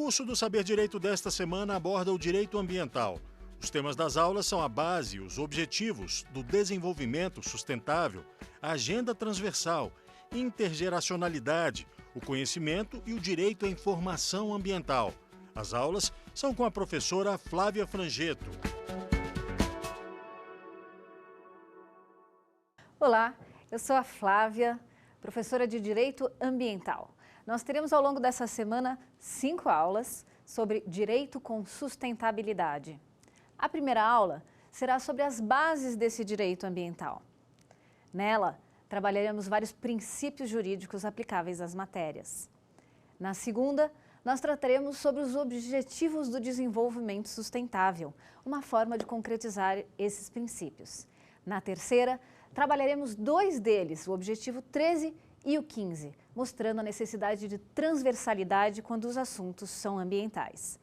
curso do Saber Direito desta semana aborda o direito ambiental. Os temas das aulas são a base e os objetivos do desenvolvimento sustentável, a agenda transversal, intergeracionalidade, o conhecimento e o direito à informação ambiental. As aulas são com a professora Flávia Frangetto. Olá, eu sou a Flávia, professora de Direito Ambiental. Nós teremos ao longo dessa semana 5 aulas sobre direito com sustentabilidade. A primeira aula será sobre as bases desse direito ambiental. Nela, trabalharemos vários princípios jurídicos aplicáveis às matérias. Na segunda, nós trataremos sobre os objetivos do desenvolvimento sustentável, uma forma de concretizar esses princípios. Na terceira, trabalharemos 2 deles, o objetivo 13 e o 15, mostrando a necessidade de transversalidade quando os assuntos são ambientais.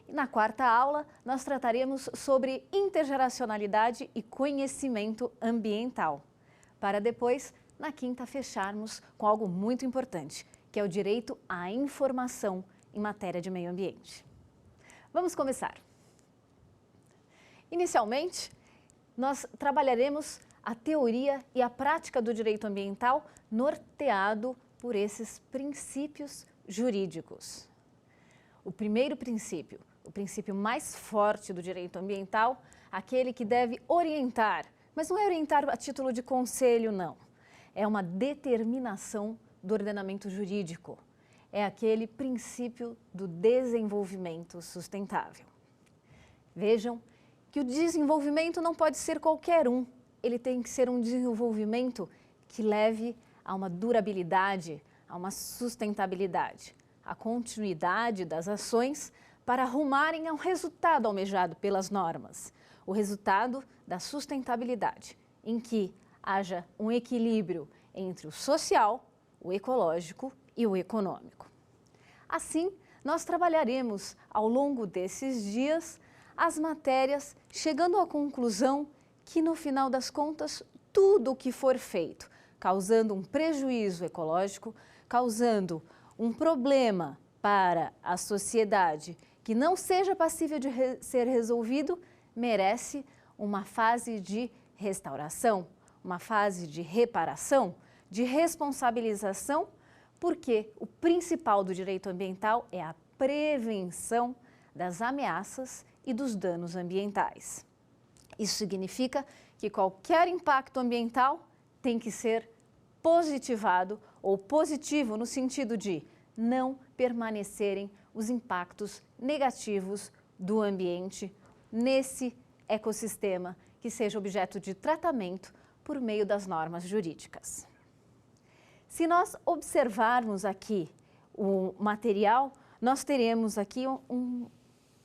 E na quarta aula, nós trataremos sobre intergeracionalidade e conhecimento ambiental, para depois, na quinta, fecharmos com algo muito importante, que é o direito à informação em matéria de meio ambiente. Vamos começar. Inicialmente, nós trabalharemos a teoria e a prática do direito ambiental norteado por esses princípios jurídicos. O primeiro princípio, o princípio mais forte do direito ambiental, aquele que deve orientar, mas não é orientar a título de conselho, não. É uma determinação do ordenamento jurídico. É aquele princípio do desenvolvimento sustentável. Vejam que o desenvolvimento não pode ser qualquer um. Ele tem que ser um desenvolvimento que leve a uma durabilidade, a uma sustentabilidade, a continuidade das ações para arrumarem ao resultado almejado pelas normas, o resultado da sustentabilidade, em que haja um equilíbrio entre o social, o ecológico e o econômico. Assim, nós trabalharemos ao longo desses dias as matérias, chegando à conclusão que, no final das contas, tudo o que for feito, causando um prejuízo ecológico, causando um problema para a sociedade que não seja passível de ser resolvido, merece uma fase de restauração, uma fase de reparação, de responsabilização, porque o principal do direito ambiental é a prevenção das ameaças e dos danos ambientais. Isso significa que qualquer impacto ambiental tem que ser positivado ou positivo no sentido de não permanecerem os impactos negativos do ambiente nesse ecossistema que seja objeto de tratamento por meio das normas jurídicas. Se nós observarmos aqui o material, nós teremos aqui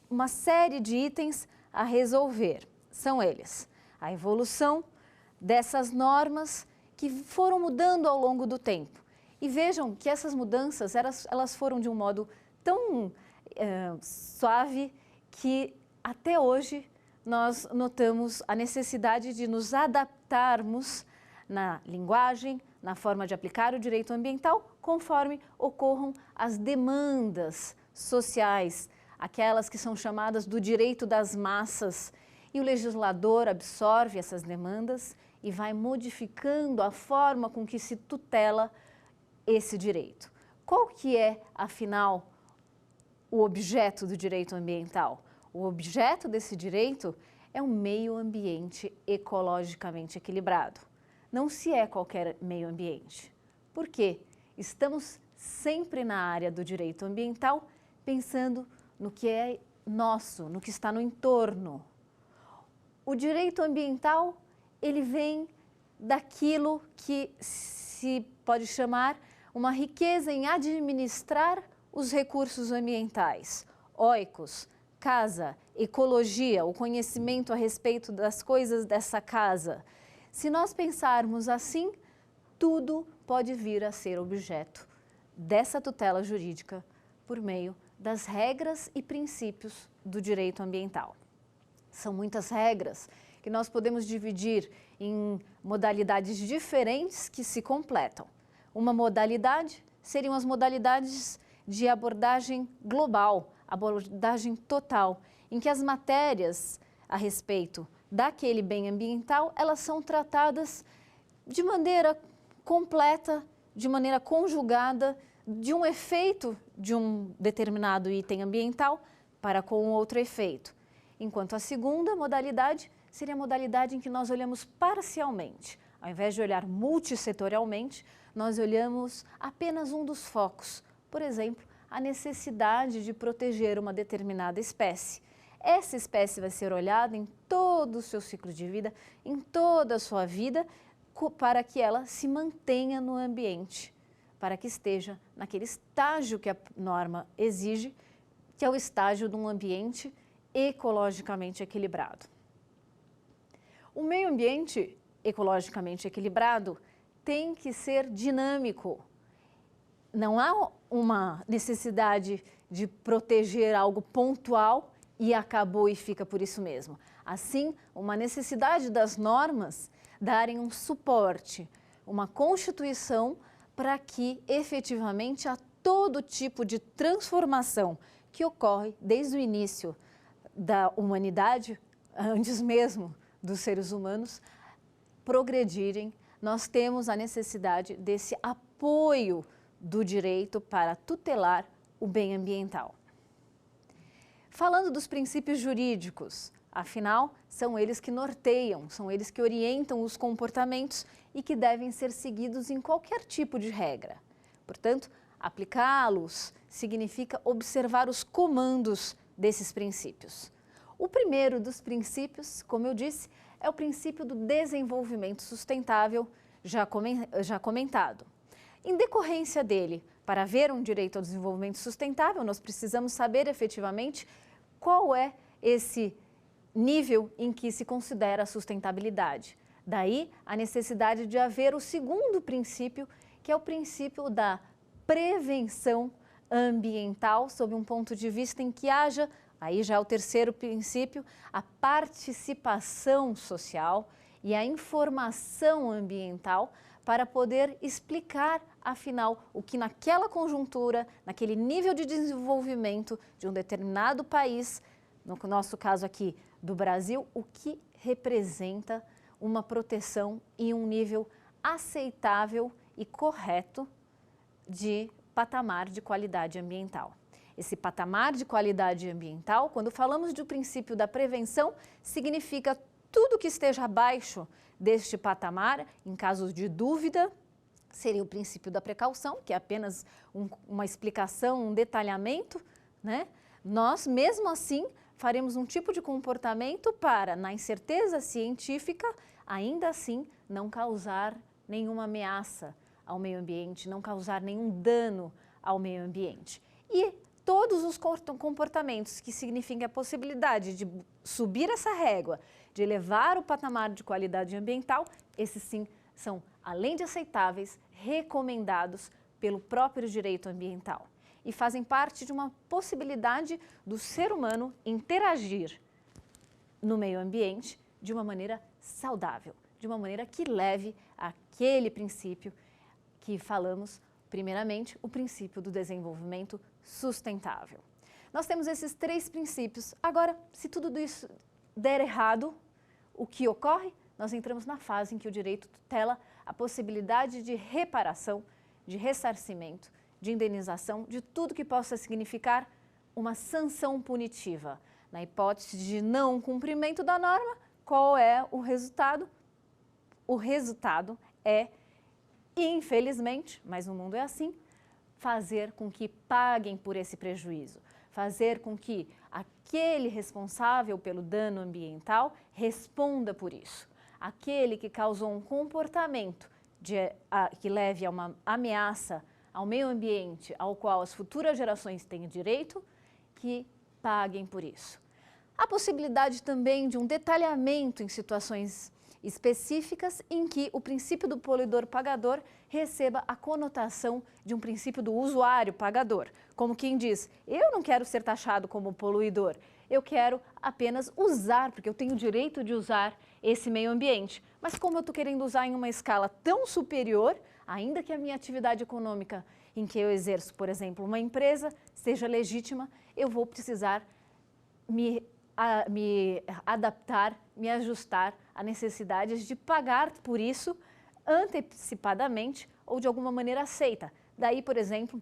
uma série de itens a resolver. São eles: a evolução dessas normas que foram mudando ao longo do tempo. E vejam que essas mudanças, elas foram de um modo tão suave que até hoje nós notamos a necessidade de nos adaptarmos na linguagem, na forma de aplicar o direito ambiental, conforme ocorram as demandas sociais, aquelas que são chamadas do direito das massas. E o legislador absorve essas demandas e vai modificando a forma com que se tutela esse direito. Qual que é, afinal, o objeto do direito ambiental? O objeto desse direito é um meio ambiente ecologicamente equilibrado. Não se é qualquer meio ambiente. Por quê? Estamos sempre na área do direito ambiental pensando no que é nosso, no que está no entorno. O direito ambiental, ele vem daquilo que se pode chamar uma riqueza em administrar os recursos ambientais, oikos, casa, ecologia, o conhecimento a respeito das coisas dessa casa. Se nós pensarmos assim, tudo pode vir a ser objeto dessa tutela jurídica por meio das regras e princípios do direito ambiental. São muitas regras que nós podemos dividir em modalidades diferentes que se completam. Uma modalidade seriam as modalidades de abordagem global, abordagem total, em que as matérias a respeito daquele bem ambiental, elas são tratadas de maneira completa, de maneira conjugada, de um efeito de um determinado item ambiental para com outro efeito. Enquanto a segunda modalidade seria a modalidade em que nós olhamos parcialmente. Ao invés de olhar multissetorialmente, nós olhamos apenas um dos focos. Por exemplo, a necessidade de proteger uma determinada espécie. Essa espécie vai ser olhada em todo o seu ciclo de vida, em toda a sua vida, para que ela se mantenha no ambiente, para que esteja naquele estágio que a norma exige, que é o estágio de um ambiente ecologicamente equilibrado. O meio ambiente ecologicamente equilibrado tem que ser dinâmico. Não há uma necessidade de proteger algo pontual e acabou e fica por isso mesmo. Assim, uma necessidade das normas darem um suporte, uma constituição para que efetivamente a todo tipo de transformação que ocorre desde o início da humanidade, antes mesmo dos seres humanos, progredirem. Nós temos a necessidade desse apoio do direito para tutelar o bem ambiental. Falando dos princípios jurídicos, afinal, são eles que norteiam, são eles que orientam os comportamentos e que devem ser seguidos em qualquer tipo de regra. Portanto, aplicá-los significa observar os comandos desses princípios. O primeiro dos princípios, como eu disse, é o princípio do desenvolvimento sustentável, já comentado. Em decorrência dele, para haver um direito ao desenvolvimento sustentável, nós precisamos saber efetivamente qual é esse nível em que se considera a sustentabilidade. Daí a necessidade de haver o segundo princípio, que é o princípio da prevenção ambiental, sob um ponto de vista em que haja, aí já é o terceiro princípio, a participação social e a informação ambiental para poder explicar, afinal, o que naquela conjuntura, naquele nível de desenvolvimento de um determinado país, no nosso caso aqui do Brasil, o que representa uma proteção em um nível aceitável e correto de patamar de qualidade ambiental. Esse patamar de qualidade ambiental, quando falamos do princípio da prevenção, significa tudo que esteja abaixo deste patamar, em casos de dúvida, seria o princípio da precaução, que é apenas uma explicação, um detalhamento, né? Nós, mesmo assim, faremos um tipo de comportamento para, na incerteza científica, ainda assim não causar nenhuma ameaça ao meio ambiente, não causar nenhum dano ao meio ambiente. E todos os comportamentos que significam a possibilidade de subir essa régua, de elevar o patamar de qualidade ambiental, esses sim são, além de aceitáveis, recomendados pelo próprio direito ambiental e fazem parte de uma possibilidade do ser humano interagir no meio ambiente de uma maneira saudável, de uma maneira que leve àquele princípio que falamos, primeiramente, o princípio do desenvolvimento sustentável. Nós temos esses três princípios. Agora, se tudo isso der errado, o que ocorre? Nós entramos na fase em que o direito tutela a possibilidade de reparação, de ressarcimento, de indenização, de tudo que possa significar uma sanção punitiva. Na hipótese de não cumprimento da norma, qual é o resultado? O resultado é, infelizmente, mas no mundo é assim, fazer com que paguem por esse prejuízo, fazer com que aquele responsável pelo dano ambiental responda por isso. Aquele que causou um comportamento que leve a uma ameaça ao meio ambiente, ao qual as futuras gerações têm direito, que paguem por isso. Há possibilidade também de um detalhamento em situações específicas em que o princípio do poluidor-pagador receba a conotação de um princípio do usuário-pagador. Como quem diz, eu não quero ser taxado como poluidor, eu quero apenas usar, porque eu tenho o direito de usar esse meio ambiente. Mas como eu estou querendo usar em uma escala tão superior, ainda que a minha atividade econômica em que eu exerço, por exemplo, uma empresa, seja legítima, eu vou precisar me adaptar, me ajustar a necessidades de pagar por isso antecipadamente ou de alguma maneira aceita. Daí, por exemplo,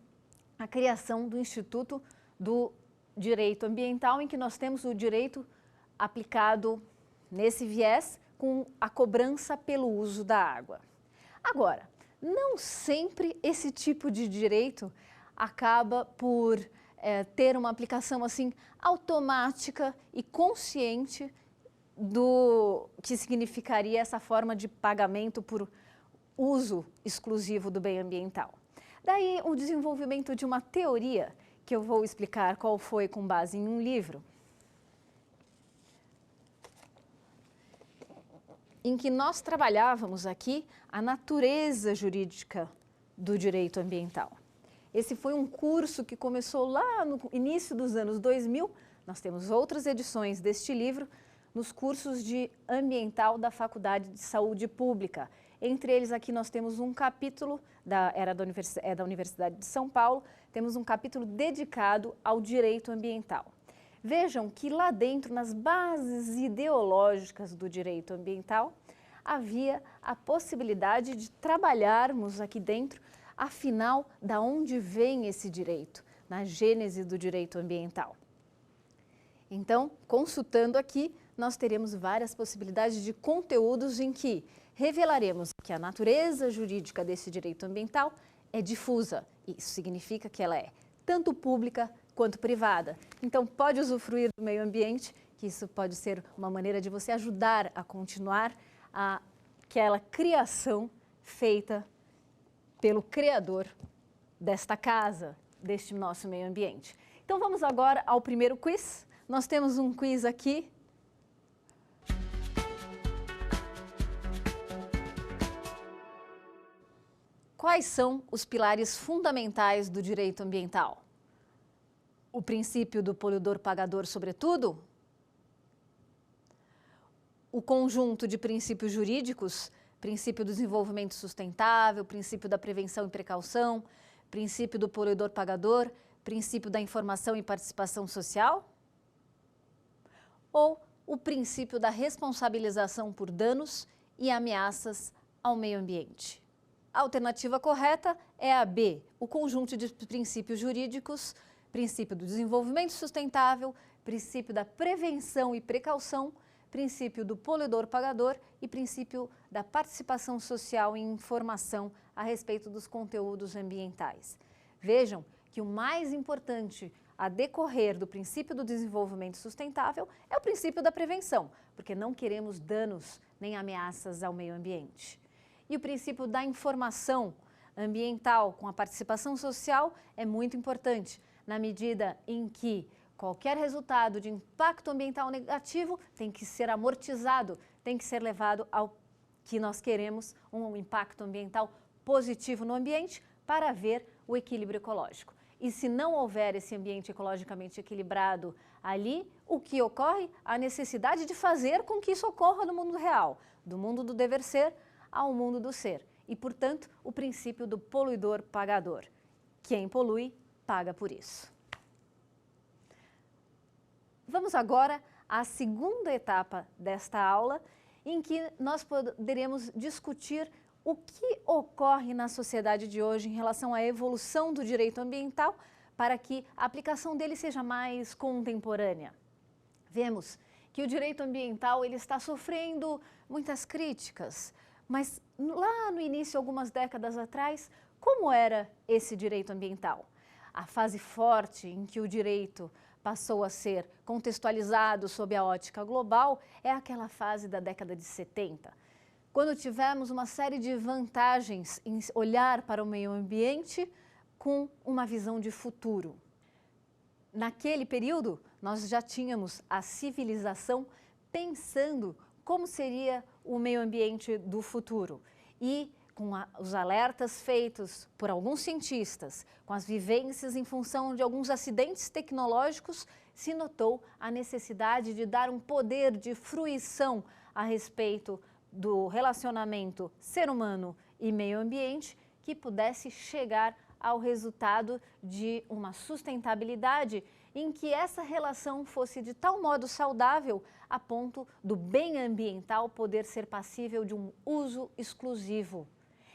a criação do Instituto do Direito Ambiental, em que nós temos o direito aplicado nesse viés com a cobrança pelo uso da água. Agora, não sempre esse tipo de direito acaba por ter uma aplicação assim automática e consciente do que significaria essa forma de pagamento por uso exclusivo do bem ambiental. Daí o desenvolvimento de uma teoria que eu vou explicar qual foi com base em um livro, em que nós trabalhávamos aqui a natureza jurídica do direito ambiental. Esse foi um curso que começou lá no início dos anos 2000. Nós temos outras edições deste livro nos cursos de ambiental da Faculdade de Saúde Pública. Entre eles aqui nós temos um capítulo, da Universidade de São Paulo, temos um capítulo dedicado ao direito ambiental. Vejam que lá dentro, nas bases ideológicas do direito ambiental, havia a possibilidade de trabalharmos aqui dentro, afinal, da onde vem esse direito, na gênese do direito ambiental. Então, consultando aqui, nós teremos várias possibilidades de conteúdos em que revelaremos que a natureza jurídica desse direito ambiental é difusa. Isso significa que ela é tanto pública quanto privada. Então, pode usufruir do meio ambiente, que isso pode ser uma maneira de você ajudar a continuar aquela criação feita pelo Criador desta casa, deste nosso meio ambiente. Então, vamos agora ao primeiro quiz. Nós temos um quiz aqui. Quais são os pilares fundamentais do direito ambiental? O princípio do poluidor-pagador, sobretudo? O conjunto de princípios jurídicos, princípio do desenvolvimento sustentável, princípio da prevenção e precaução, princípio do poluidor-pagador, princípio da informação e participação social? Ou o princípio da responsabilização por danos e ameaças ao meio ambiente? A alternativa correta é a B, o conjunto de princípios jurídicos, princípio do desenvolvimento sustentável, princípio da prevenção e precaução, princípio do poluidor-pagador e princípio da participação social e informação a respeito dos conteúdos ambientais. Vejam que o mais importante a decorrer do princípio do desenvolvimento sustentável é o princípio da prevenção, porque não queremos danos nem ameaças ao meio ambiente. E o princípio da informação ambiental com a participação social é muito importante, na medida em que qualquer resultado de impacto ambiental negativo tem que ser amortizado, tem que ser levado ao que nós queremos, um impacto ambiental positivo no ambiente para haver o equilíbrio ecológico. E se não houver esse ambiente ecologicamente equilibrado ali, o que ocorre? A necessidade de fazer com que isso ocorra no mundo real, do mundo do dever ser ao mundo do ser. E, portanto, o princípio do poluidor-pagador. Quem polui, paga por isso. Vamos agora à segunda etapa desta aula, em que nós poderemos discutir o que ocorre na sociedade de hoje em relação à evolução do direito ambiental para que a aplicação dele seja mais contemporânea. Vemos que o direito ambiental ele está sofrendo muitas críticas, mas lá no início, algumas décadas atrás, como era esse direito ambiental? A fase forte em que o direito passou a ser contextualizado sob a ótica global é aquela fase da década de 70, quando tivemos uma série de vantagens em olhar para o meio ambiente com uma visão de futuro. Naquele período, nós já tínhamos a civilização pensando como seria o meio ambiente do futuro e com os alertas feitos por alguns cientistas, com as vivências em função de alguns acidentes tecnológicos, se notou a necessidade de dar um poder de fruição a respeito do relacionamento ser humano e meio ambiente que pudesse chegar ao resultado de uma sustentabilidade em que essa relação fosse de tal modo saudável a ponto do bem ambiental poder ser passível de um uso exclusivo.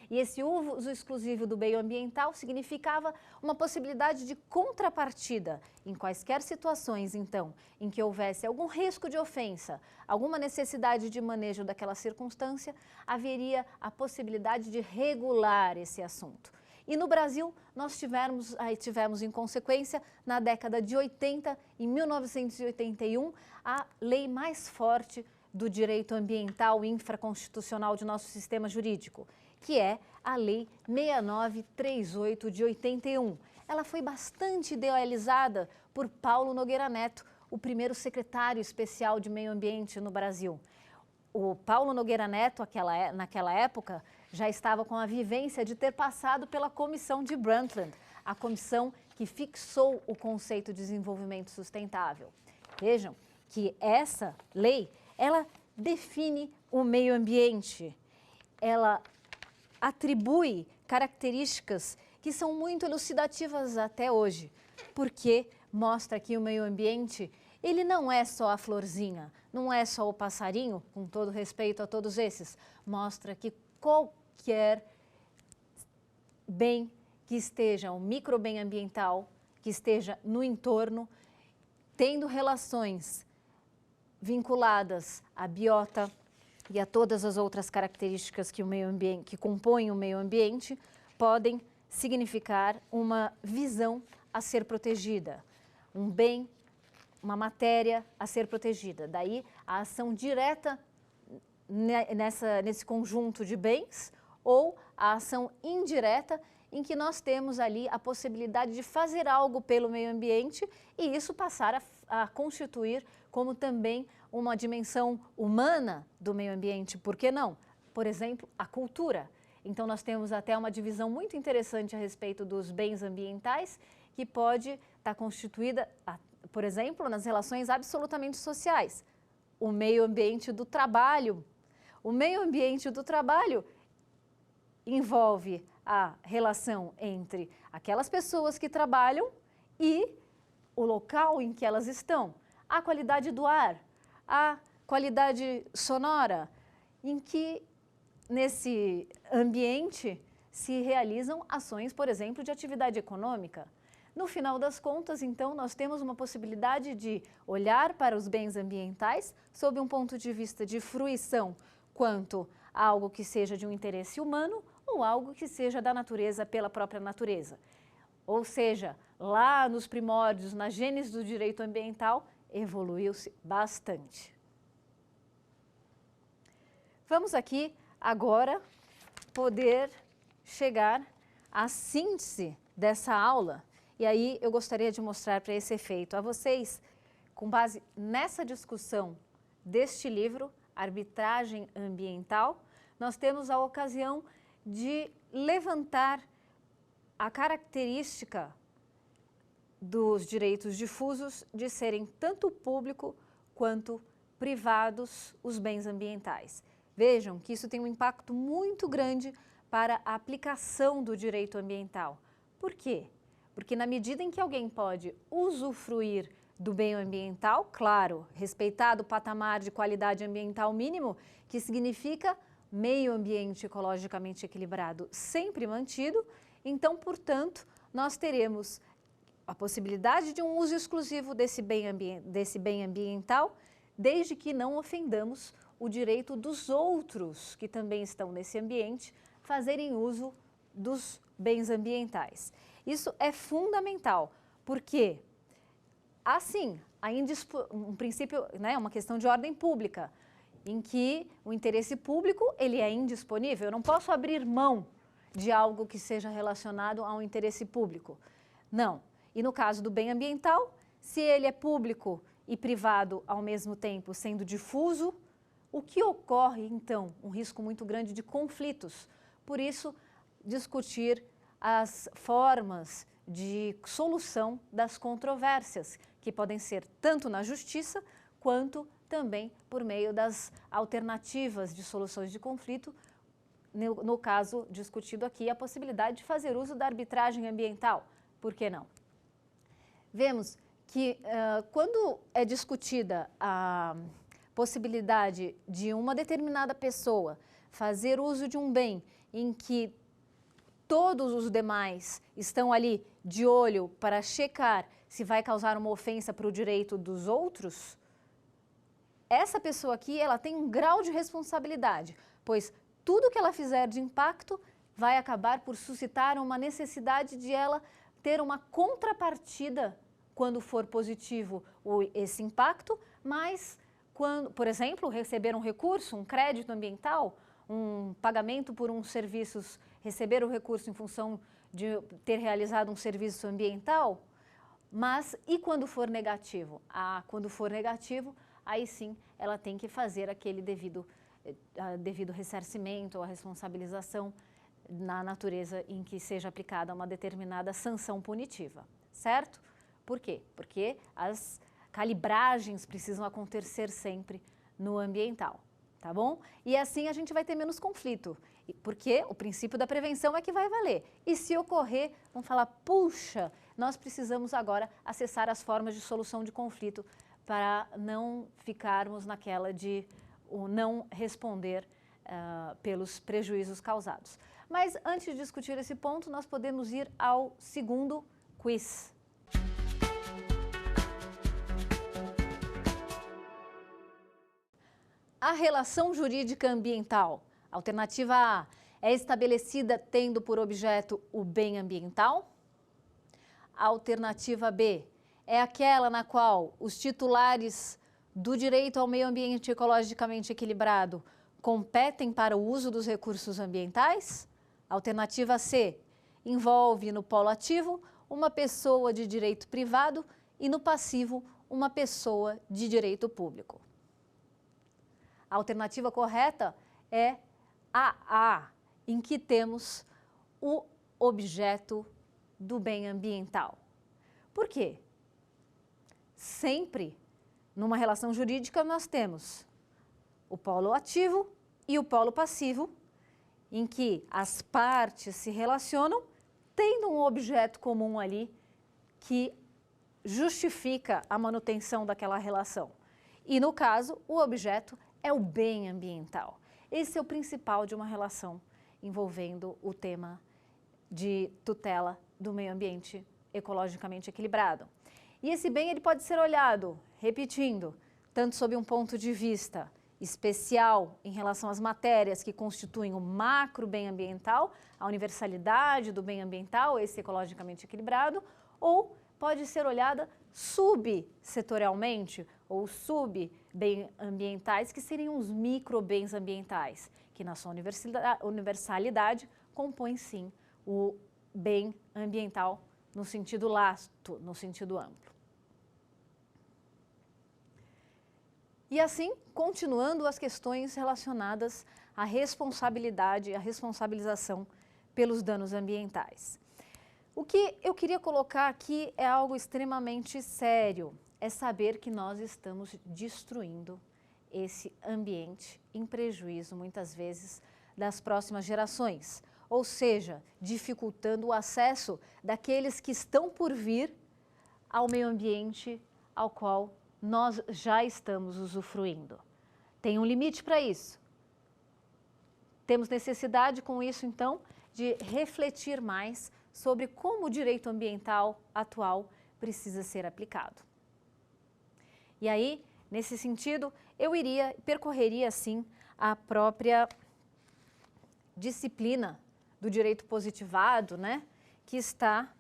E esse uso exclusivo do meio ambiental significava uma possibilidade de contrapartida em quaisquer situações, então, em que houvesse algum risco de ofensa, alguma necessidade de manejo daquela circunstância, haveria a possibilidade de regular esse assunto. E no Brasil, nós tivemos em consequência, na década de 80, em 1981, a lei mais forte do direito ambiental infraconstitucional de nosso sistema jurídico, que é a Lei 6938 de 81. Ela foi bastante idealizada por Paulo Nogueira Neto, o primeiro secretário especial de meio ambiente no Brasil. O Paulo Nogueira Neto, naquela época, já estava com a vivência de ter passado pela Comissão de Brundtland, a comissão que fixou o conceito de desenvolvimento sustentável. Vejam que essa lei, ela define o meio ambiente, ela atribui características que são muito elucidativas até hoje, porque mostra que o meio ambiente, ele não é só a florzinha, não é só o passarinho, com todo respeito a todos esses, mostra que qualquer bem que esteja, um microbem ambiental, que esteja no entorno, tendo relações vinculadas à biota e a todas as outras características que o meio ambiente, que compõem o meio ambiente, podem significar uma visão a ser protegida, um bem, uma matéria a ser protegida. Daí a ação direta nesse conjunto de bens ou a ação indireta em que nós temos ali a possibilidade de fazer algo pelo meio ambiente e isso passar a constituir como também uma dimensão humana do meio ambiente, por que não? Por exemplo, a cultura. Então nós temos até uma divisão muito interessante a respeito dos bens ambientais que pode estar constituída, por exemplo, nas relações absolutamente sociais. O meio ambiente do trabalho. O meio ambiente do trabalho envolve a relação entre aquelas pessoas que trabalham e o local em que elas estão, a qualidade do ar, a qualidade sonora, em que nesse ambiente se realizam ações, por exemplo, de atividade econômica. No final das contas, então, nós temos uma possibilidade de olhar para os bens ambientais sob um ponto de vista de fruição, quanto a algo que seja de um interesse humano ou algo que seja da natureza pela própria natureza. Ou seja, lá nos primórdios, na gênese do direito ambiental, evoluiu-se bastante. Vamos aqui agora poder chegar à síntese dessa aula. E aí eu gostaria de mostrar para esse efeito a vocês, com base nessa discussão deste livro, Arbitragem Ambiental, nós temos a ocasião de levantar a característica dos direitos difusos de serem tanto público quanto privados os bens ambientais. Vejam que isso tem um impacto muito grande para a aplicação do direito ambiental. Por quê? Porque na medida em que alguém pode usufruir do bem ambiental, claro, respeitado o patamar de qualidade ambiental mínimo, que significa meio ambiente ecologicamente equilibrado sempre mantido, então, portanto, nós teremos a possibilidade de um uso exclusivo desse bem ambiental, desde que não ofendamos o direito dos outros que também estão nesse ambiente fazerem uso dos bens ambientais. Isso é fundamental, porque, assim, um princípio, né, uma questão de ordem pública, em que o interesse público ele é indisponível. Eu não posso abrir mão de algo que seja relacionado a um interesse público. Não. E no caso do bem ambiental, se ele é público e privado ao mesmo tempo, sendo difuso, o que ocorre, então? Um risco muito grande de conflitos. Por isso, discutir as formas de solução das controvérsias, que podem ser tanto na justiça quanto também por meio das alternativas de soluções de conflito, no caso discutido aqui, a possibilidade de fazer uso da arbitragem ambiental. Por que não? Vemos que quando é discutida a possibilidade de uma determinada pessoa fazer uso de um bem em que todos os demais estão ali de olho para checar se vai causar uma ofensa para o direito dos outros, essa pessoa aqui ela tem um grau de responsabilidade, pois tudo que ela fizer de impacto vai acabar por suscitar uma necessidade de ela ter uma contrapartida quando for positivo esse impacto, mas quando, por exemplo, receber um recurso, um crédito ambiental, um pagamento por uns serviços, receber o recurso em função de ter realizado um serviço ambiental, mas e quando for negativo? Quando for negativo, aí sim ela tem que fazer aquele devido ressarcimento ou a responsabilização na natureza em que seja aplicada uma determinada sanção punitiva, certo? Por quê? Porque as calibragens precisam acontecer sempre no ambiental, tá bom? E assim a gente vai ter menos conflito, porque o princípio da prevenção é que vai valer. E se ocorrer, vamos falar, puxa, nós precisamos agora acessar as formas de solução de conflito para não ficarmos naquela de não responder pelos prejuízos causados. Mas antes de discutir esse ponto, nós podemos ir ao segundo quiz. A relação jurídica ambiental, alternativa A, é estabelecida tendo por objeto o bem ambiental? A alternativa B, é aquela na qual os titulares do direito ao meio ambiente ecologicamente equilibrado competem para o uso dos recursos ambientais? A alternativa C, envolve no polo ativo uma pessoa de direito privado e no passivo uma pessoa de direito público. A alternativa correta é a A, em que temos o objeto do bem ambiental. Por quê? Sempre, numa relação jurídica, nós temos o polo ativo e o polo passivo, em que as partes se relacionam, tendo um objeto comum ali que justifica a manutenção daquela relação. E, no caso, o objeto é o bem ambiental. Esse é o principal de uma relação envolvendo o tema de tutela do meio ambiente ecologicamente equilibrado. E esse bem ele pode ser olhado, repetindo, tanto sob um ponto de vista especial em relação às matérias que constituem o macro bem ambiental, a universalidade do bem ambiental, esse ecologicamente equilibrado, ou pode ser olhada subsetorialmente ou sub-bem ambientais, que seriam os micro-bens ambientais, que na sua universalidade compõem sim o bem ambiental no sentido lato, no sentido amplo. E assim, continuando as questões relacionadas à responsabilidade, à responsabilização pelos danos ambientais. O que eu queria colocar aqui é algo extremamente sério, é saber que nós estamos destruindo esse ambiente em prejuízo, muitas vezes, das próximas gerações, ou seja, dificultando o acesso daqueles que estão por vir ao meio ambiente ao qual nós já estamos usufruindo. Tem um limite para isso. Temos necessidade com isso, então, de refletir mais sobre como o direito ambiental atual precisa ser aplicado. E aí, nesse sentido, eu percorreria, assim, a própria disciplina do direito positivado, né, que está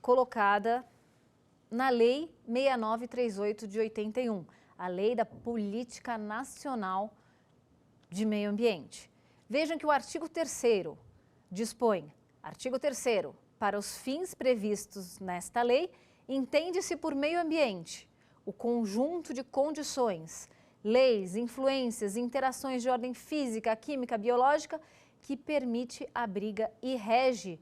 colocada na Lei 6938 de 81, a Lei da Política Nacional de Meio Ambiente. Vejam que o artigo 3º dispõe, artigo 3º, para os fins previstos nesta lei, entende-se por meio ambiente o conjunto de condições, leis, influências e interações de ordem física, química, biológica que permite, abriga e rege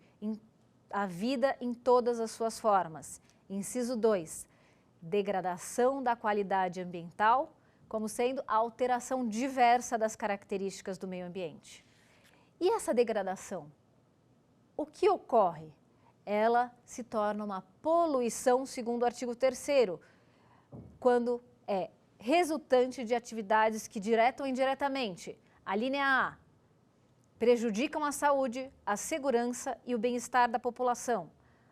a vida em todas as suas formas. Inciso 2, degradação da qualidade ambiental, como sendo a alteração diversa das características do meio ambiente. E essa degradação? O que ocorre? Ela se torna uma poluição, segundo o artigo 3º, quando é resultante de atividades que, direta ou indiretamente, a linha A, prejudicam a saúde, a segurança e o bem-estar da população.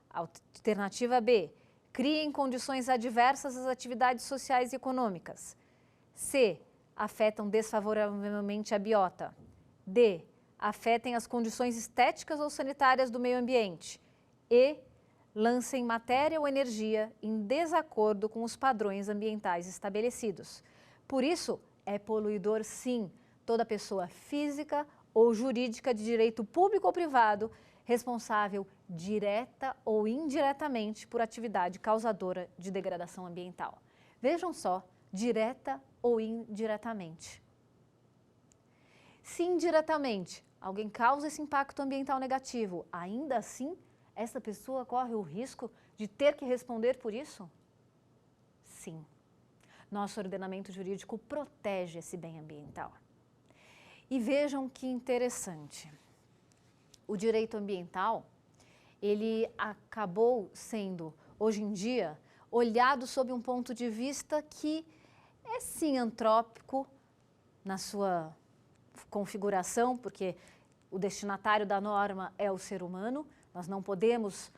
Alternativa B, criem condições adversas às atividades sociais e econômicas. C, afetam desfavoravelmente a biota. D, afetem as condições estéticas ou sanitárias do meio ambiente. E, lancem matéria ou energia em desacordo com os padrões ambientais estabelecidos. Por isso, é poluidor sim, toda pessoa física ou jurídica de direito público ou privado responsável direta ou indiretamente por atividade causadora de degradação ambiental. Vejam só, direta ou indiretamente. Se indiretamente alguém causa esse impacto ambiental negativo, ainda assim, essa pessoa corre o risco de ter que responder por isso? Sim. Nosso ordenamento jurídico protege esse bem ambiental. E vejam que interessante. O direito ambiental, ele acabou sendo, hoje em dia, olhado sob um ponto de vista que é sim antrópico na sua configuração, porque o destinatário da norma é o ser humano, nós não podemos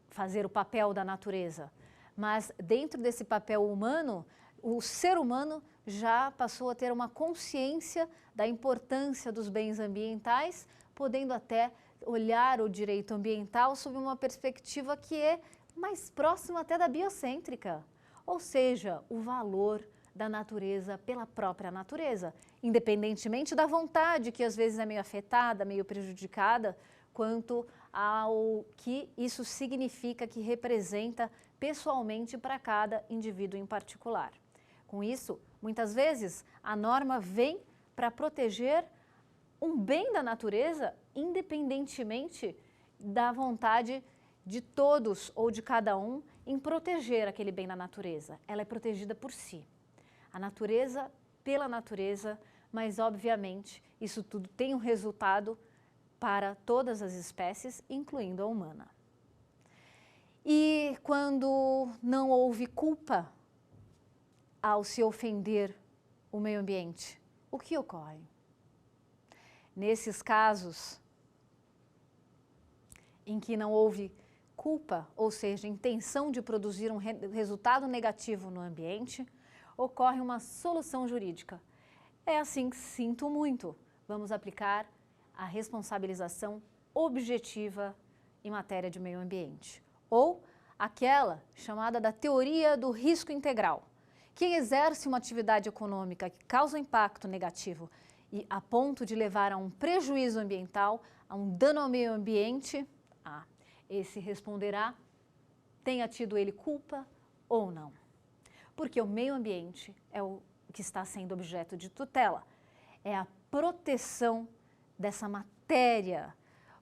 fazer o papel da natureza, mas dentro desse papel humano, o ser humano já passou a ter uma consciência da importância dos bens ambientais, podendo até olhar o direito ambiental sob uma perspectiva que é mais próxima até da biocêntrica, ou seja, o valor da natureza pela própria natureza, independentemente da vontade que às vezes é meio afetada, meio prejudicada, quanto ao que isso significa, que representa pessoalmente para cada indivíduo em particular. Com isso, muitas vezes, a norma vem para proteger um bem da natureza, independentemente da vontade de todos ou de cada um em proteger aquele bem da natureza. Ela é protegida por si. A natureza pela natureza, mas obviamente isso tudo tem um resultado para todas as espécies, incluindo a humana. E quando não houve culpa ao se ofender o meio ambiente, o que ocorre? Nesses casos em que não houve culpa, ou seja, intenção de produzir um resultado negativo no ambiente, ocorre uma solução jurídica. É assim que sinto muito. Vamos aplicar a responsabilização objetiva em matéria de meio ambiente, ou aquela chamada da teoria do risco integral. Quem exerce uma atividade econômica que causa impacto negativo e a ponto de levar a um prejuízo ambiental, a um dano ao meio ambiente, esse responderá, tenha tido ele culpa ou não. Porque o meio ambiente é o que está sendo objeto de tutela, é a proteção dessa matéria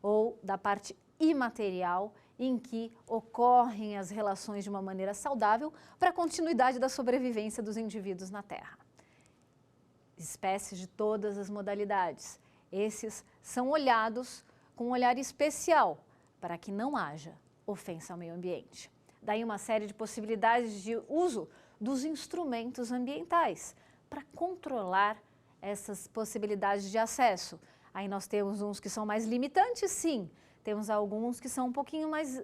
ou da parte imaterial em que ocorrem as relações de uma maneira saudável para a continuidade da sobrevivência dos indivíduos na Terra. Espécies de todas as modalidades. Esses são olhados com um olhar especial para que não haja ofensa ao meio ambiente. Daí uma série de possibilidades de uso dos instrumentos ambientais para controlar essas possibilidades de acesso. Aí nós temos uns que são mais limitantes, sim. Temos alguns que são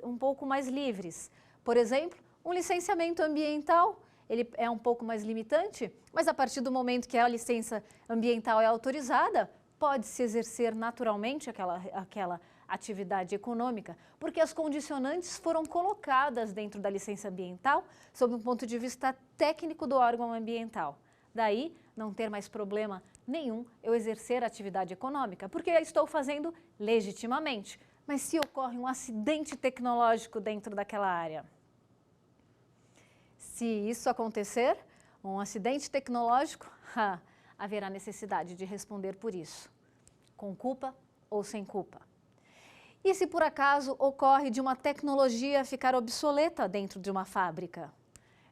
um pouco mais livres. Por exemplo, um licenciamento ambiental, ele é um pouco mais limitante, mas a partir do momento que a licença ambiental é autorizada, pode-se exercer naturalmente aquela atividade econômica, porque as condicionantes foram colocadas dentro da licença ambiental sob um ponto de vista técnico do órgão ambiental. Daí, não ter mais problema nenhum eu exercer a atividade econômica, porque eu estou fazendo legitimamente. Mas se ocorre um acidente tecnológico dentro daquela área? Se isso acontecer, um acidente tecnológico, haverá necessidade de responder por isso, com culpa ou sem culpa. E se por acaso ocorre de uma tecnologia ficar obsoleta dentro de uma fábrica?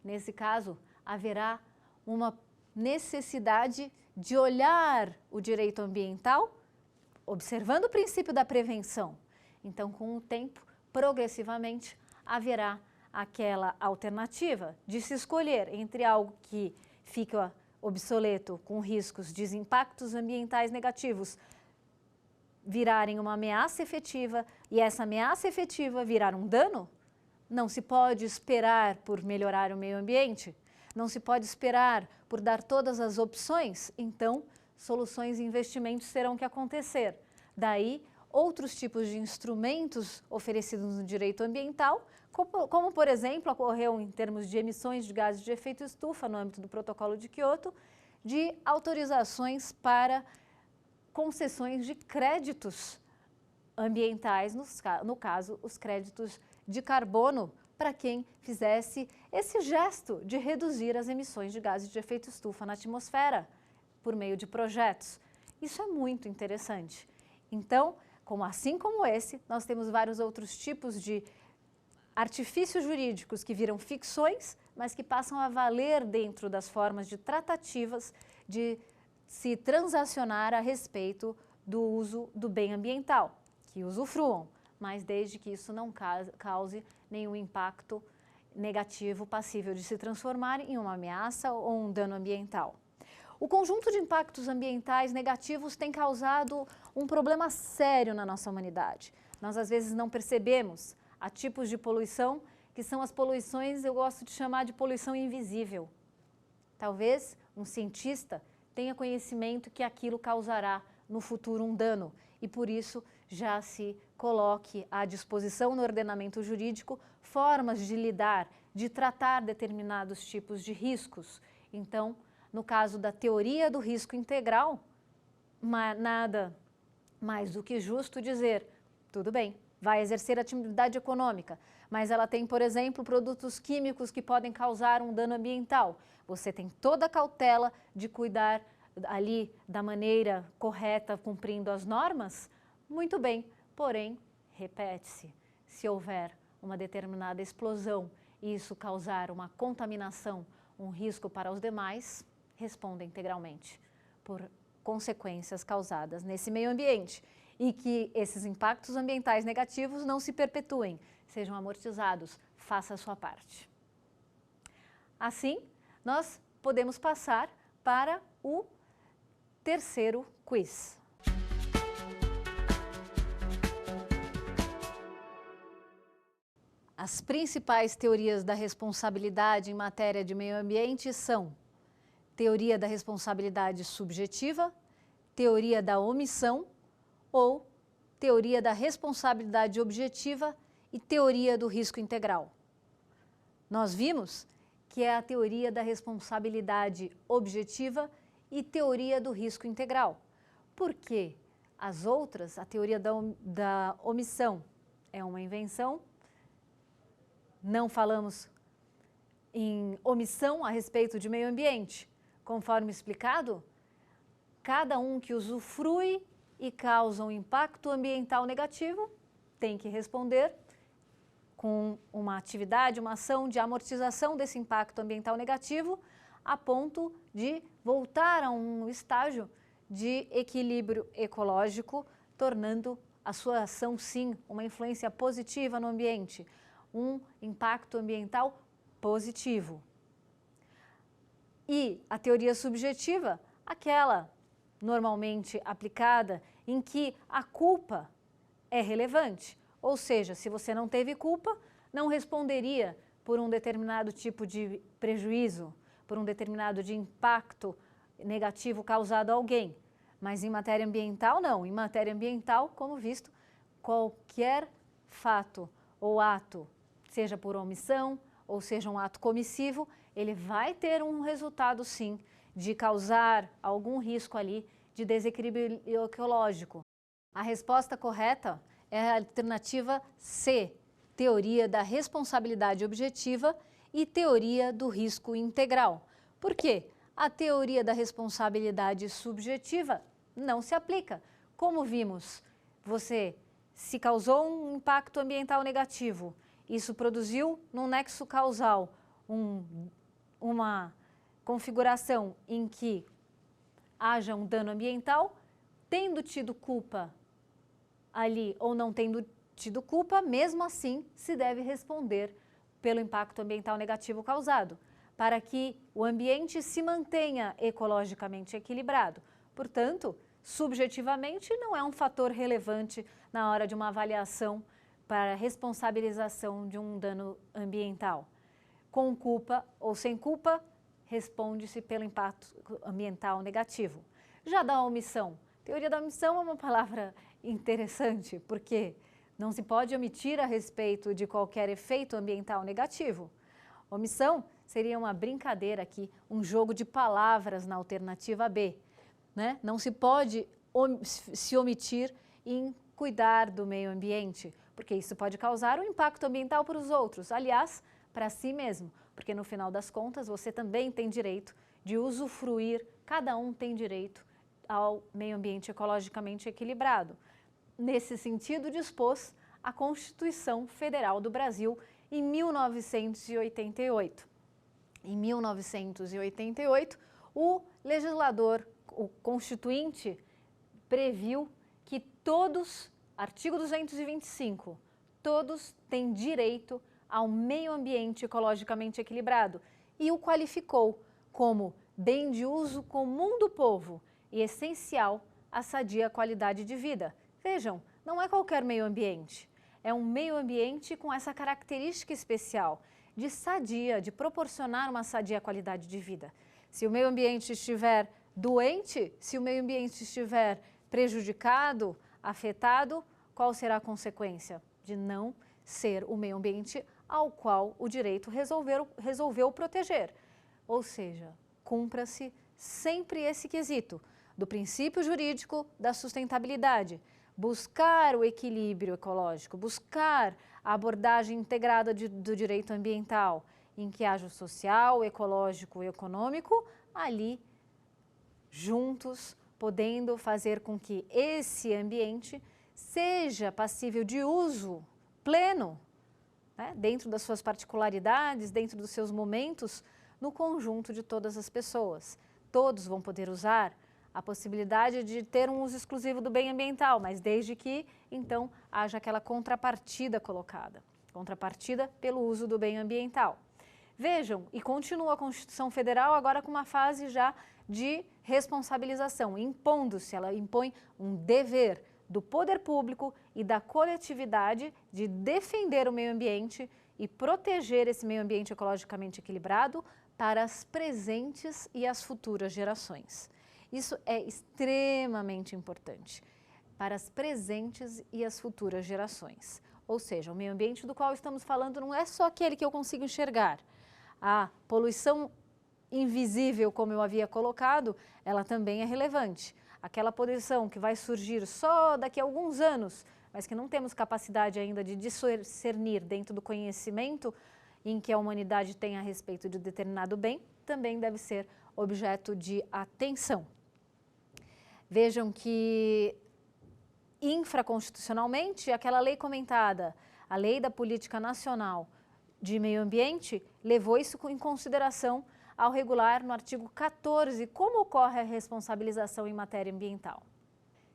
Nesse caso, haverá uma necessidade de olhar o direito ambiental observando o princípio da prevenção. Então, com o tempo, progressivamente, haverá aquela alternativa de se escolher entre algo que fica obsoleto com riscos de impactos ambientais negativos virarem uma ameaça efetiva e essa ameaça efetiva virar um dano. Não se pode esperar por melhorar o meio ambiente, não se pode esperar por dar todas as opções, então soluções e investimentos terão que acontecer. Daí, outros tipos de instrumentos oferecidos no direito ambiental, como por exemplo ocorreu em termos de emissões de gases de efeito estufa no âmbito do Protocolo de Quioto, de autorizações para concessões de créditos ambientais, no caso, os créditos de carbono, para quem fizesse esse gesto de reduzir as emissões de gases de efeito estufa na atmosfera por meio de projetos. Isso é muito interessante. Então, assim como esse, nós temos vários outros tipos de artifícios jurídicos que viram ficções, mas que passam a valer dentro das formas de tratativas de se transacionar a respeito do uso do bem ambiental, que usufruam, mas desde que isso não cause nenhum impacto negativo passível de se transformar em uma ameaça ou um dano ambiental. O conjunto de impactos ambientais negativos tem causado um problema sério na nossa humanidade. Nós, às vezes, não percebemos há tipos de poluição que são as poluições, eu gosto de chamar de poluição invisível. Talvez um cientista tenha conhecimento que aquilo causará no futuro um dano e, por isso, já se coloque à disposição no ordenamento jurídico formas de lidar, de tratar determinados tipos de riscos. Então, no caso da teoria do risco integral, nada mais do que justo dizer, tudo bem, vai exercer atividade econômica, mas ela tem, por exemplo, produtos químicos que podem causar um dano ambiental. Você tem toda a cautela de cuidar ali da maneira correta, cumprindo as normas? Muito bem, porém, repete-se, se houver uma determinada explosão e isso causar uma contaminação, um risco para os demais, responda integralmente por consequências causadas nesse meio ambiente e que esses impactos ambientais negativos não se perpetuem, sejam amortizados, faça a sua parte. Assim, nós podemos passar para o terceiro quiz. As principais teorias da responsabilidade em matéria de meio ambiente são teoria da responsabilidade subjetiva, teoria da omissão ou teoria da responsabilidade objetiva e teoria do risco integral. Nós vimos que é a teoria da responsabilidade objetiva e teoria do risco integral. Por quê? As outras, a teoria da omissão é uma invenção, não falamos em omissão a respeito de meio ambiente. Conforme explicado, cada um que usufrui e causa um impacto ambiental negativo tem que responder com uma atividade, uma ação de amortização desse impacto ambiental negativo a ponto de voltar a um estágio de equilíbrio ecológico, tornando a sua ação, sim, uma influência positiva no ambiente, um impacto ambiental positivo. E a teoria subjetiva, aquela normalmente aplicada em que a culpa é relevante, ou seja, se você não teve culpa, não responderia por um determinado tipo de prejuízo, por um determinado de impacto negativo causado a alguém. Mas em matéria ambiental, não. Em matéria ambiental, como visto, qualquer fato ou ato, seja por omissão ou seja um ato comissivo, ele vai ter um resultado, sim, de causar algum risco ali de desequilíbrio ecológico. A resposta correta é a alternativa C, teoria da responsabilidade objetiva e teoria do risco integral. Por quê? A teoria da responsabilidade subjetiva não se aplica. Como vimos, se causou um impacto ambiental negativo, isso produziu num nexo causal uma configuração em que haja um dano ambiental, tendo tido culpa ali ou não tendo tido culpa, mesmo assim se deve responder pelo impacto ambiental negativo causado, para que o ambiente se mantenha ecologicamente equilibrado. Portanto, subjetivamente, não é um fator relevante na hora de uma avaliação para responsabilização de um dano ambiental. Com culpa ou sem culpa, responde-se pelo impacto ambiental negativo. Já da omissão, teoria da omissão é uma palavra interessante, porque não se pode omitir a respeito de qualquer efeito ambiental negativo. Omissão seria uma brincadeira aqui, um jogo de palavras na alternativa B, né? Não se pode se omitir em cuidar do meio ambiente, porque isso pode causar um impacto ambiental para os outros, aliás, para si mesmo, porque no final das contas você também tem direito de usufruir, cada um tem direito ao meio ambiente ecologicamente equilibrado. Nesse sentido, dispôs a Constituição Federal do Brasil em 1988. Em 1988, o legislador, o constituinte, previu que todos, artigo 225, todos têm direito ao meio ambiente ecologicamente equilibrado e o qualificou como bem de uso comum do povo e essencial à sadia qualidade de vida. Vejam, não é qualquer meio ambiente, é um meio ambiente com essa característica especial de sadia, de proporcionar uma sadia qualidade de vida. Se o meio ambiente estiver doente, se o meio ambiente estiver prejudicado, afetado, qual será a consequência? De não ser o meio ambiente ao qual o direito resolveu proteger. Ou seja, cumpra-se sempre esse quesito do princípio jurídico da sustentabilidade, buscar o equilíbrio ecológico, buscar a abordagem integrada do direito ambiental, em que haja o social, o ecológico e o econômico, ali juntos, podendo fazer com que esse ambiente seja passível de uso pleno, né, dentro das suas particularidades, dentro dos seus momentos, no conjunto de todas as pessoas. Todos vão poder usar a possibilidade de ter um uso exclusivo do bem ambiental, mas desde que, então, haja aquela contrapartida colocada, contrapartida pelo uso do bem ambiental. Vejam, e continua a Constituição Federal agora com uma fase já de responsabilização, impondo-se, ela impõe um dever do poder público e da coletividade de defender o meio ambiente e proteger esse meio ambiente ecologicamente equilibrado para as presentes e as futuras gerações. Isso é extremamente importante para as presentes e as futuras gerações. Ou seja, o meio ambiente do qual estamos falando não é só aquele que eu consigo enxergar. A poluição invisível, como eu havia colocado, ela também é relevante. Aquela poluição que vai surgir só daqui a alguns anos, mas que não temos capacidade ainda de discernir dentro do conhecimento em que a humanidade tem a respeito de determinado bem, também deve ser objeto de atenção. Vejam que, infraconstitucionalmente, aquela lei comentada, a Lei da Política Nacional de Meio Ambiente, levou isso em consideração ao regular no artigo 14 como ocorre a responsabilização em matéria ambiental.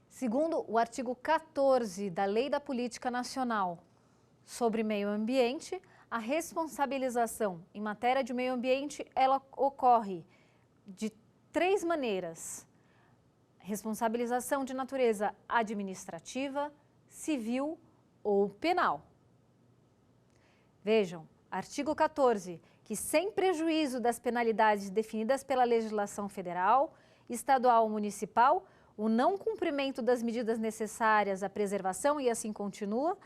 Segundo o artigo 14 da Lei da Política Nacional sobre Meio Ambiente, a responsabilização em matéria de meio ambiente, ela ocorre de três maneiras: responsabilização de natureza administrativa, civil ou penal. Vejam, artigo 14, que sem prejuízo das penalidades definidas pela legislação federal, estadual ou municipal, o não cumprimento das medidas necessárias à preservação, e assim continua,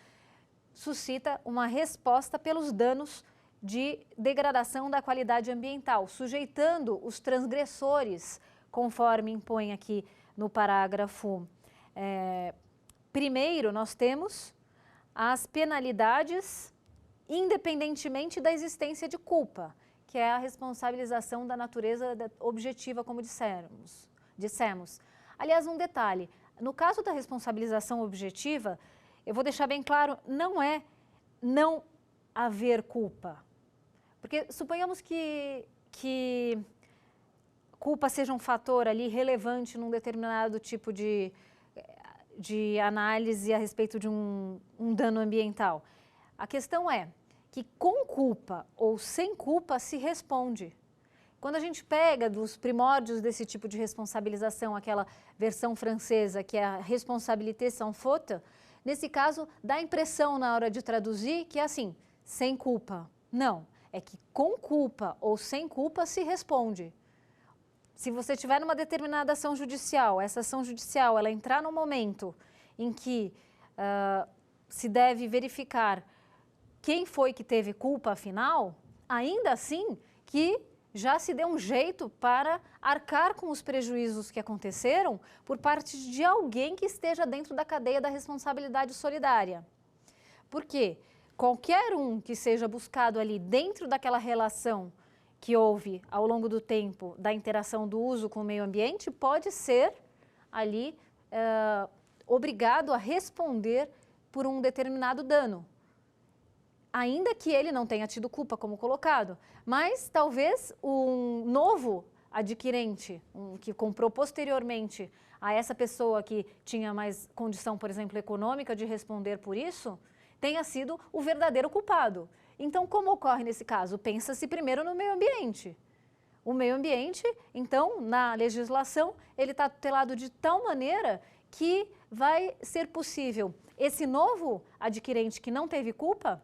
suscita uma resposta pelos danos de degradação da qualidade ambiental, sujeitando os transgressores, conforme impõe aqui no parágrafo primeiro, nós temos as penalidades independentemente da existência de culpa, que é a responsabilização da natureza objetiva, como dissemos. Aliás, um detalhe, no caso da responsabilização objetiva, eu vou deixar bem claro, não é não haver culpa. Porque suponhamos que culpa seja um fator ali relevante num determinado tipo de análise a respeito de um dano ambiental. A questão é que com culpa ou sem culpa se responde. Quando a gente pega dos primórdios desse tipo de responsabilização, aquela versão francesa que é a responsabilité sans faute, nesse caso dá a impressão na hora de traduzir que é assim, sem culpa. Não, é que com culpa ou sem culpa se responde. Se você tiver numa determinada ação judicial, essa ação judicial ela entrar no momento em que se deve verificar quem foi que teve culpa afinal, ainda assim que já se deu um jeito para arcar com os prejuízos que aconteceram por parte de alguém que esteja dentro da cadeia da responsabilidade solidária. Por quê? Qualquer um que seja buscado ali dentro daquela relação que houve ao longo do tempo da interação do uso com o meio ambiente pode ser ali obrigado a responder por um determinado dano. Ainda que ele não tenha tido culpa, como colocado, mas talvez um novo adquirente, que comprou posteriormente a essa pessoa que tinha mais condição, por exemplo, econômica de responder por isso, tenha sido o verdadeiro culpado. Então, como ocorre nesse caso? Pensa-se primeiro no meio ambiente. O meio ambiente, então, na legislação, ele está tutelado de tal maneira que vai ser possível esse novo adquirente que não teve culpa.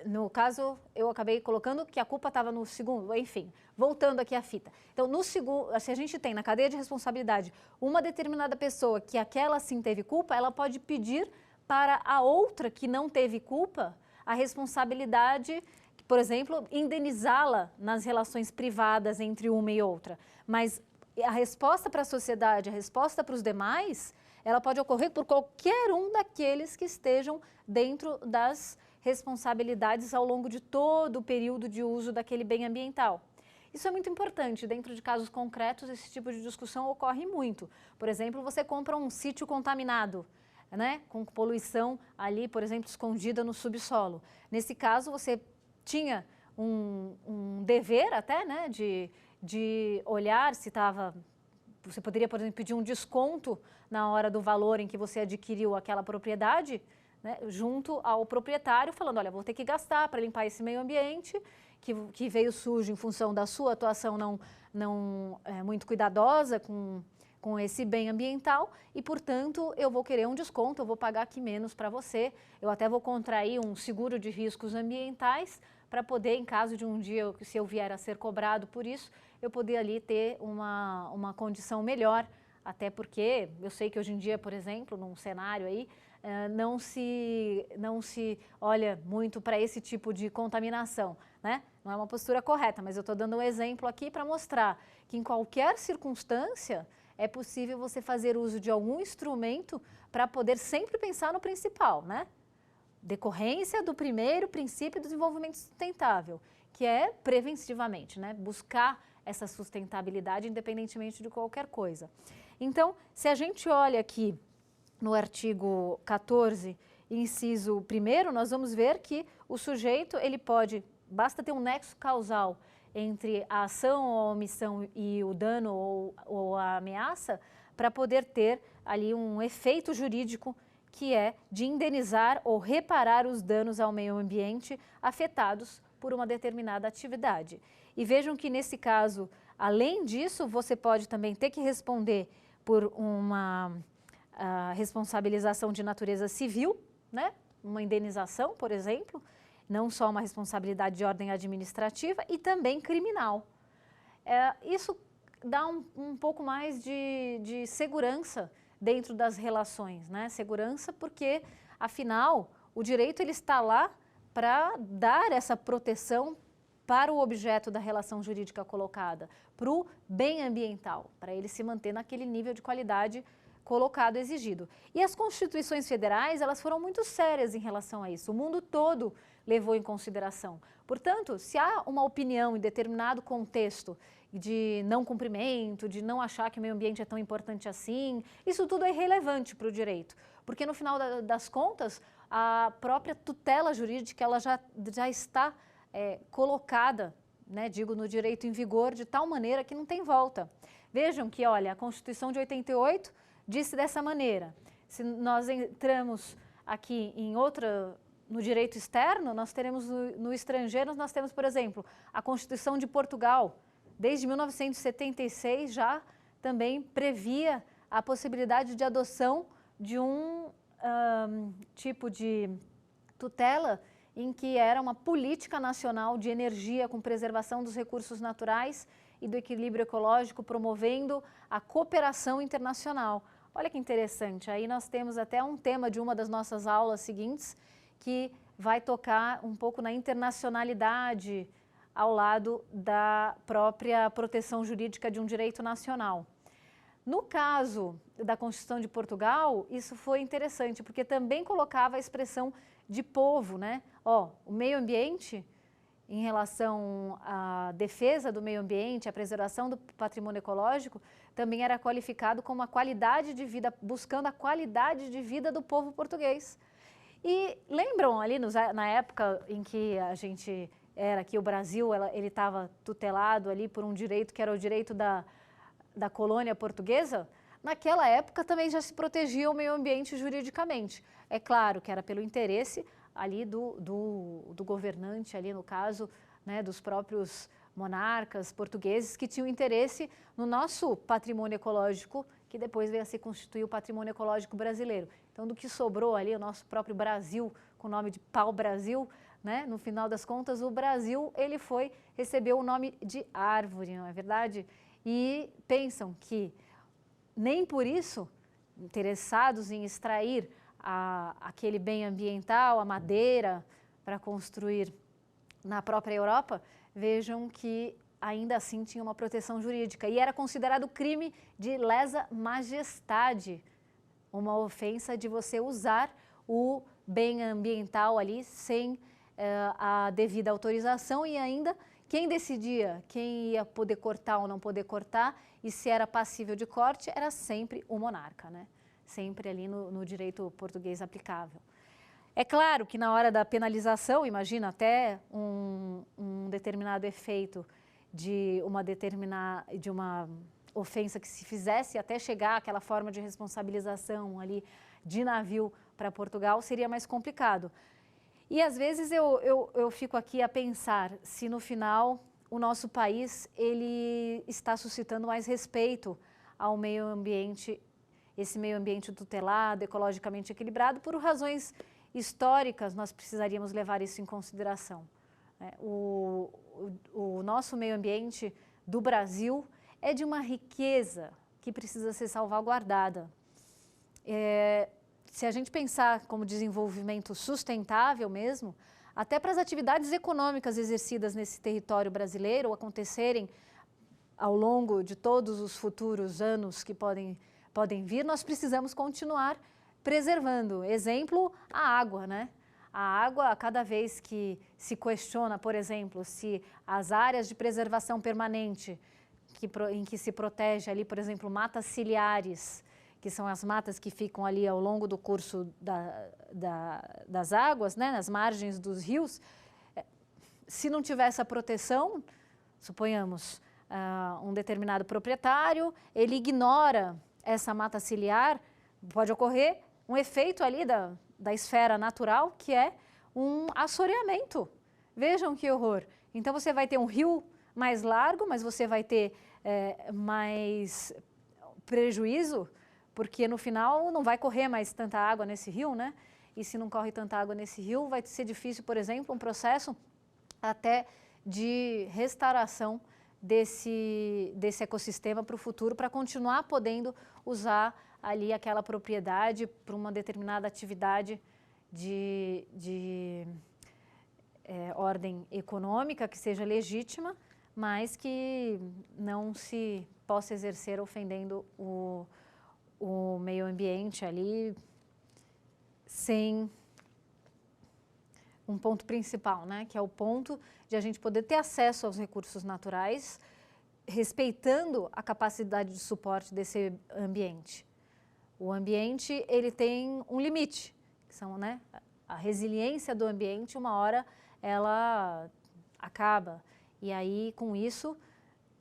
No caso, eu acabei colocando que a culpa estava no segundo, enfim, voltando aqui à fita. Então, no segundo, se a gente tem na cadeia de responsabilidade uma determinada pessoa que aquela sim teve culpa, ela pode pedir para a outra que não teve culpa a responsabilidade, por exemplo, indenizá-la nas relações privadas entre uma e outra. Mas a resposta para a sociedade, a resposta para os demais, ela pode ocorrer por qualquer um daqueles que estejam dentro das responsabilidades ao longo de todo o período de uso daquele bem ambiental. Isso é muito importante. Dentro de casos concretos, esse tipo de discussão ocorre muito. Por exemplo, você compra um sítio contaminado, né, com poluição ali, por exemplo, escondida no subsolo. Nesse caso, você tinha um dever até, né, de olhar se estava... Você poderia, por exemplo, pedir um desconto na hora do valor em que você adquiriu aquela propriedade, né, junto ao proprietário, falando, olha, vou ter que gastar para limpar esse meio ambiente, que veio sujo em função da sua atuação não muito cuidadosa com esse bem ambiental e, portanto, eu vou querer um desconto, eu vou pagar aqui menos para você, eu até vou contrair um seguro de riscos ambientais para poder, em caso de um dia, se eu vier a ser cobrado por isso, eu poder ali ter uma condição melhor, até porque eu sei que hoje em dia, por exemplo, num cenário aí, não se olha muito para esse tipo de contaminação, né? Não é uma postura correta, mas eu estou dando um exemplo aqui para mostrar que em qualquer circunstância é possível você fazer uso de algum instrumento para poder sempre pensar no principal, né? Decorrência do primeiro princípio do desenvolvimento sustentável, que é preventivamente, né? Buscar essa sustentabilidade independentemente de qualquer coisa. Então, se a gente olha aqui no artigo 14, inciso 1º, nós vamos ver que o sujeito, ele pode, basta ter um nexo causal entre a ação ou a omissão e o dano ou a ameaça, para poder ter ali um efeito jurídico que é de indenizar ou reparar os danos ao meio ambiente afetados por uma determinada atividade. E vejam que nesse caso, além disso, você pode também ter que responder por uma responsabilização de natureza civil, né? Uma indenização, por exemplo, não só uma responsabilidade de ordem administrativa e também criminal. Isso dá um pouco mais de segurança dentro das relações, né? Segurança porque, afinal, o direito ele está lá para dar essa proteção para o objeto da relação jurídica colocada, para o bem ambiental, para ele se manter naquele nível de qualidade colocado, exigido. E as constituições federais, elas foram muito sérias em relação a isso. O mundo todo levou em consideração. Portanto, se há uma opinião em determinado contexto de não cumprimento, de não achar que o meio ambiente é tão importante assim, isso tudo é irrelevante para o direito, porque no final das contas, a própria tutela jurídica ela já está colocada né, digo no direito em vigor, de tal maneira que não tem volta. Vejam que, olha, a Constituição de 88 disse dessa maneira. Se nós entramos aqui no direito externo, nós teremos no estrangeiro, nós temos, por exemplo, a Constituição de Portugal, desde 1976 já também previa a possibilidade de adoção de um tipo de tutela em que era uma política nacional de energia com preservação dos recursos naturais e do equilíbrio ecológico, promovendo a cooperação internacional. Olha que interessante, aí nós temos até um tema de uma das nossas aulas seguintes, que vai tocar um pouco na internacionalidade ao lado da própria proteção jurídica de um direito nacional. No caso da Constituição de Portugal, isso foi interessante, porque também colocava a expressão de povo, né? O meio ambiente, em relação à defesa do meio ambiente, à preservação do patrimônio ecológico, também era qualificado como a qualidade de vida, buscando a qualidade de vida do povo português. E lembram ali, na época em que a gente era aqui, o Brasil, ele estava tutelado ali por um direito que era o direito da colônia portuguesa? Naquela época também já se protegia o meio ambiente juridicamente. É claro que era pelo interesse ali do governante, ali no caso, né, dos próprios monarcas portugueses que tinham interesse no nosso patrimônio ecológico, que depois veio a se constituir o patrimônio ecológico brasileiro. Então, do que sobrou ali, o nosso próprio Brasil, com o nome de pau-brasil, né, no final das contas, o Brasil, ele recebeu o nome de árvore, não é verdade? E pensam que nem por isso, interessados em extrair aquele bem ambiental, a madeira, para construir na própria Europa, vejam que ainda assim tinha uma proteção jurídica. E era considerado crime de lesa majestade, uma ofensa de você usar o bem ambiental ali sem a devida autorização, e ainda quem decidia quem ia poder cortar ou não poder cortar e se era passível de corte era sempre o monarca, né? Sempre ali no direito português aplicável. É claro que na hora da penalização, imagina até um determinado efeito de uma ofensa que se fizesse até chegar àquela forma de responsabilização ali de navio para Portugal, seria mais complicado. E às vezes eu fico aqui a pensar se no final o nosso país ele está suscitando mais respeito ao meio ambiente, esse meio ambiente tutelado, ecologicamente equilibrado, por razões históricas nós precisaríamos levar isso em consideração. O nosso meio ambiente do Brasil é de uma riqueza que precisa ser salvaguardada. Se a gente pensar como desenvolvimento sustentável mesmo, até para as atividades econômicas exercidas nesse território brasileiro acontecerem ao longo de todos os futuros anos que podem vir, nós precisamos continuar preservando. Exemplo, a água, né? A água, cada vez que se questiona, por exemplo, se as áreas de preservação permanente em que se protege ali, por exemplo, matas ciliares, que são as matas que ficam ali ao longo do curso das águas, né, nas margens dos rios, se não tiver essa proteção, suponhamos, um determinado proprietário, ele ignora essa mata ciliar, pode ocorrer um efeito ali da esfera natural, que é um assoreamento. Vejam que horror. Então você vai ter um rio mais largo, mas você vai ter mais prejuízo, porque no final não vai correr mais tanta água nesse rio, né? E se não corre tanta água nesse rio, vai ser difícil, por exemplo, um processo até de restauração desse ecossistema para o futuro, para continuar podendo usar ali aquela propriedade para uma determinada atividade de ordem econômica que seja legítima, mas que não se possa exercer ofendendo o meio ambiente ali, sem um ponto principal, né? Que é o ponto de a gente poder ter acesso aos recursos naturais, respeitando a capacidade de suporte desse ambiente. O ambiente, ele tem um limite, que são, né, a resiliência do ambiente, uma hora ela acaba. E aí, com isso,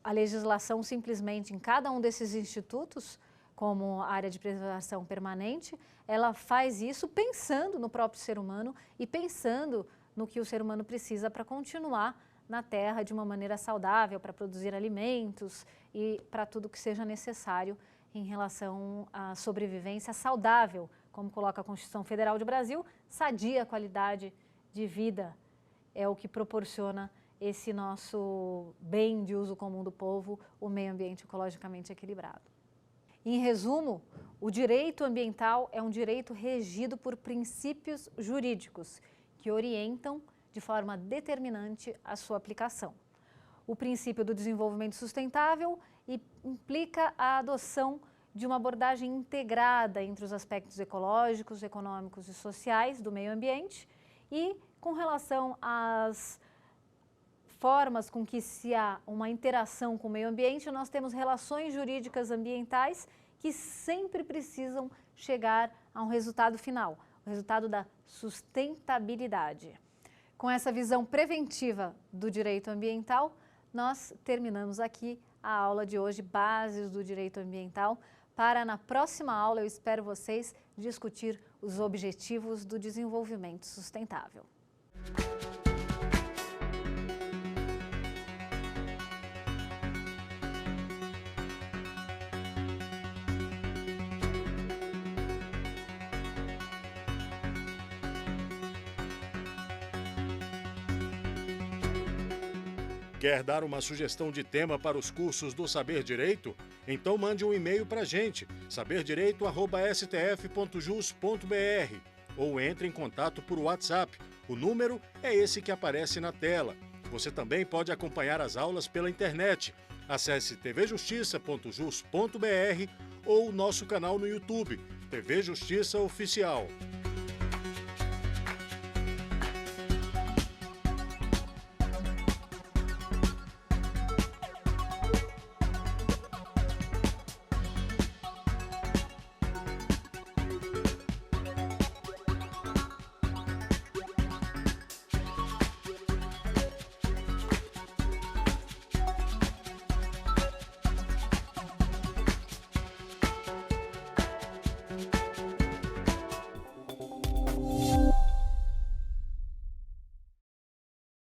a legislação simplesmente em cada um desses institutos, como área de preservação permanente, ela faz isso pensando no próprio ser humano e pensando no que o ser humano precisa para continuar na Terra de uma maneira saudável, para produzir alimentos e para tudo que seja necessário em relação à sobrevivência saudável, como coloca a Constituição Federal do Brasil, sadia qualidade de vida é o que proporciona esse nosso bem de uso comum do povo, o meio ambiente ecologicamente equilibrado. Em resumo, o direito ambiental é um direito regido por princípios jurídicos que orientam de forma determinante a sua aplicação. O princípio do desenvolvimento sustentável implica a adoção de uma abordagem integrada entre os aspectos ecológicos, econômicos e sociais do meio ambiente e com relação às formas com que se há uma interação com o meio ambiente, nós temos relações jurídicas ambientais que sempre precisam chegar a um resultado final, o resultado da sustentabilidade. Com essa visão preventiva do direito ambiental, nós terminamos aqui a aula de hoje, Bases do Direito Ambiental. Para na próxima aula, eu espero vocês discutir os objetivos do desenvolvimento sustentável. Quer dar uma sugestão de tema para os cursos do Saber Direito? Então mande um e-mail para a gente, saberdireito@stf.jus.br, ou entre em contato por WhatsApp. O número é esse que aparece na tela. Você também pode acompanhar as aulas pela internet. Acesse tvjustiça.jus.br ou nosso canal no YouTube, TV Justiça Oficial.